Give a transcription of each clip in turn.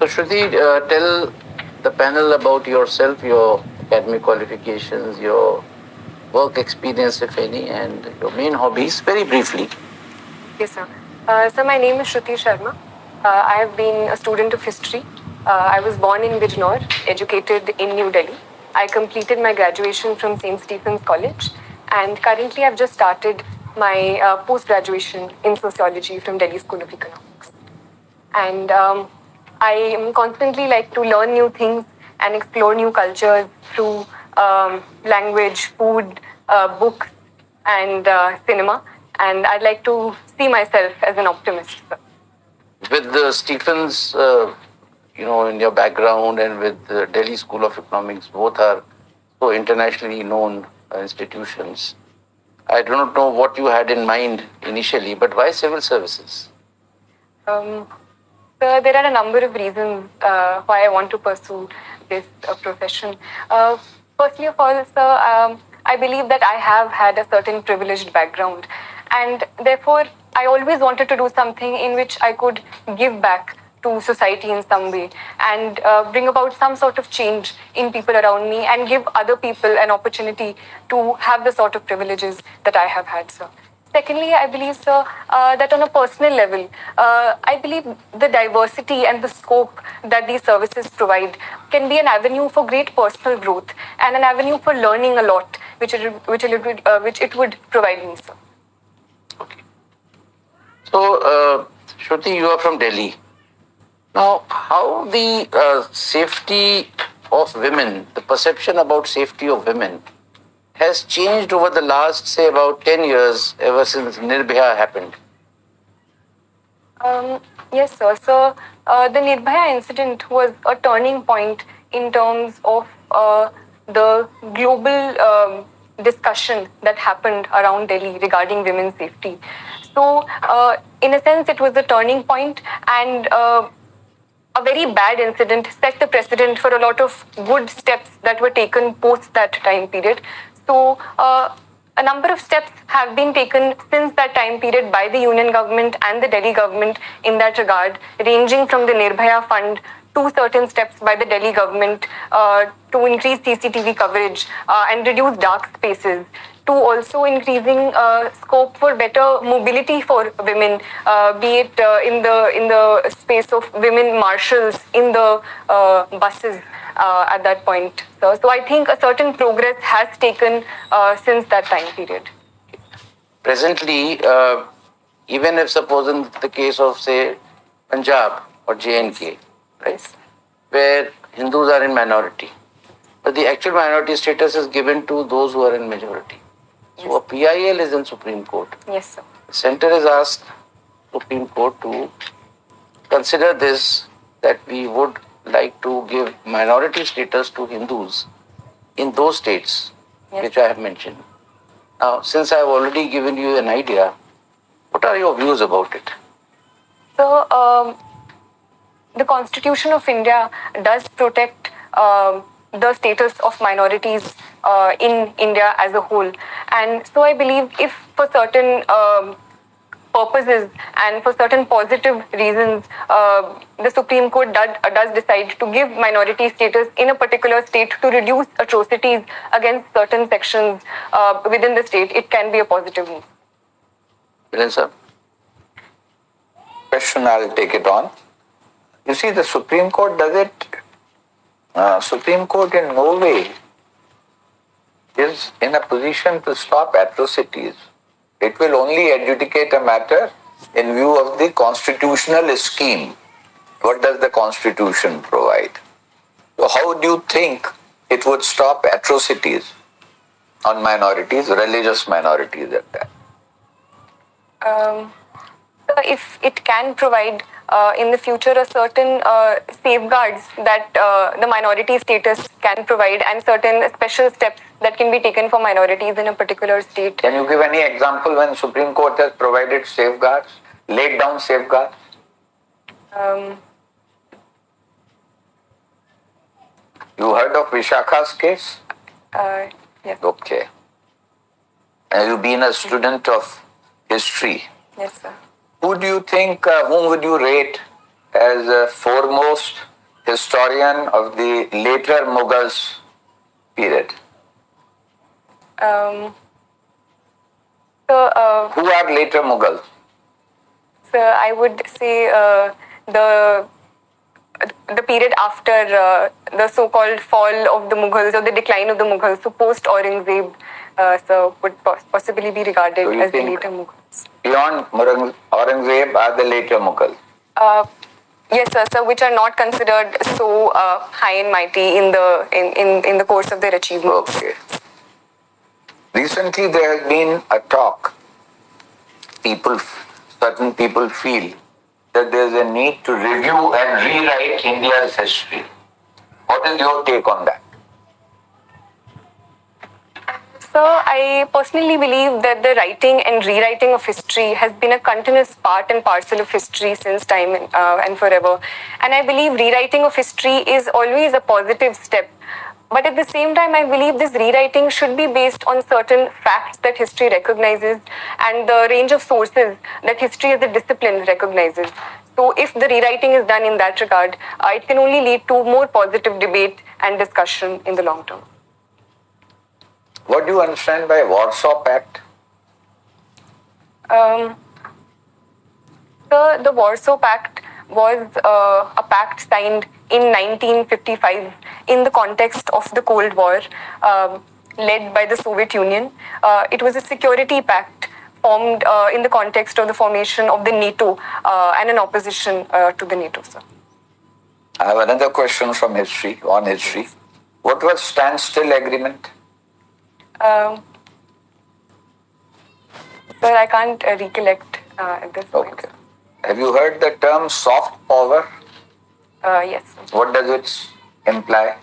So Shruti, tell the panel about yourself, your academic qualifications, your work experience, if any, and your main hobbies, very briefly. Yes, sir. So my name is Sruti Sharma. I have been a student of history. I was born in Bijnor, educated in New Delhi. I completed my graduation from St. Stephen's College, and currently I've just started my post-graduation in sociology from Delhi School of Economics. And I am constantly like to learn new things and explore new cultures through language, food, books, and cinema. And I'd like to see myself as an optimist. With the Stephens, in your background, and with the Delhi School of Economics, both are so internationally known institutions. I do not know what you had in mind initially, but why civil services? So there are a number of reasons why I want to pursue this profession. Firstly of all, sir, I believe that I have had a certain privileged background, and therefore I always wanted to do something in which I could give back to society in some way and bring about some sort of change in people around me and give other people an opportunity to have the sort of privileges that I have had, sir. Secondly, I believe, sir, that on a personal level, I believe the diversity and the scope that these services provide can be an avenue for great personal growth and an avenue for learning a lot, which it would provide me, sir. Okay. So, Shruti, you are from Delhi. Now, how the safety of women, the perception about safety of women, has changed over the last, say, about 10 years, ever since Nirbhaya happened? Yes, sir. So the Nirbhaya incident was a turning point in terms of the global discussion that happened around Delhi regarding women's safety. So, in a sense, it was a turning point, and a very bad incident set the precedent for a lot of good steps that were taken post that time period. So, a number of steps have been taken since that time period by the union government and the Delhi government in that regard, ranging from the Nirbhaya Fund to certain steps by the Delhi government to increase CCTV coverage and reduce dark spaces, to also increasing scope for better mobility for women, be it in the space of women marshals in the buses at that point. So I think a certain progress has taken since that time period. Presently, even if suppose in the case of, say, Punjab or J&K, right, Yes. where Hindus are in minority, but the actual minority status is given to those who are in majority. So Yes. a PIL is in Supreme Court. Yes, sir. The center has asked Supreme Court to consider this, that we would like to give minority status to Hindus in those states Yes. which I have mentioned. Now, since I have already given you an idea, what are your views about it? So, the Constitution of India does protect the status of minorities in India as a whole. And so I believe if for certain purposes and for certain positive reasons, the Supreme Court does decide to give minority status in a particular state to reduce atrocities against certain sections within the state, it can be a positive move. Viren sir? Question, I'll take it on. You see, the Supreme Court does it. Supreme Court in no way is in a position to stop atrocities. It will only adjudicate a matter in view of the constitutional scheme. What does the Constitution provide? So how do you think it would stop atrocities on minorities, religious minorities at that? So if it can provide in the future a certain safeguards that the minority status can provide and certain special steps that can be taken for minorities in a particular state. Can you give any example when Supreme Court has provided safeguards, laid down safeguards? You heard of Vishakha's case? Yes. Okay. Have you been a student of history? Yes, sir. Who do you think, whom would you rate as foremost historian of the later Mughals period? Who are later Mughals? So I would say the period after the so-called fall of the Mughals or the decline of the Mughals, so post Aurangzeb, so would possibly be regarded So as the later Mughals. Beyond Aurangzeb are the later Mughals. Yes, sir. So which are not considered so high and mighty in the course of their achievements. Okay. Recently, there has been a talk. Certain people feel that there is a need to review and rewrite India's history. What is your take on that? So I personally believe that the writing and rewriting of history has been a continuous part and parcel of history since time and forever. And I believe rewriting of history is always a positive step. But at the same time, I believe this rewriting should be based on certain facts that history recognizes and the range of sources that history as a discipline recognizes. So if the rewriting is done in that regard, it can only lead to more positive debate and discussion in the long term. What do you understand by Warsaw Pact? The Warsaw Pact was a pact signed in 1955 in the context of the Cold War, led by the Soviet Union. It was a security pact formed in the context of the formation of the NATO and an opposition to the NATO, sir. I have another question from history, on history. What was standstill agreement? Sir, I can't recollect at this point. Okay. Have you heard the term soft power? Yes. What does it imply?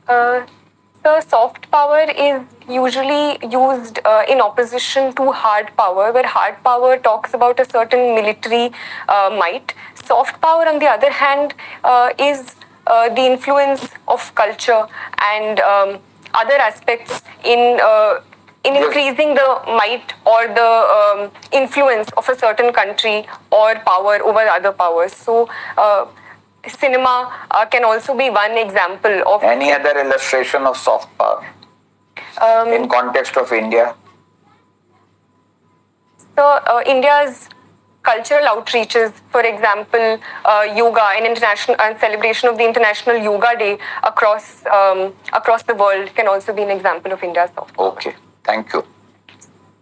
So soft power is usually used in opposition to hard power, where hard power talks about a certain military might. Soft power, on the other hand, is the influence of culture and other aspects in increasing the might or the influence of a certain country or power over other powers. So cinema can also be one example of... Any other illustration of soft power in context of India? So India's cultural outreaches, for example, yoga and international celebration of the International Yoga Day across the world can also be an example of India's soft power. Okay, thank you.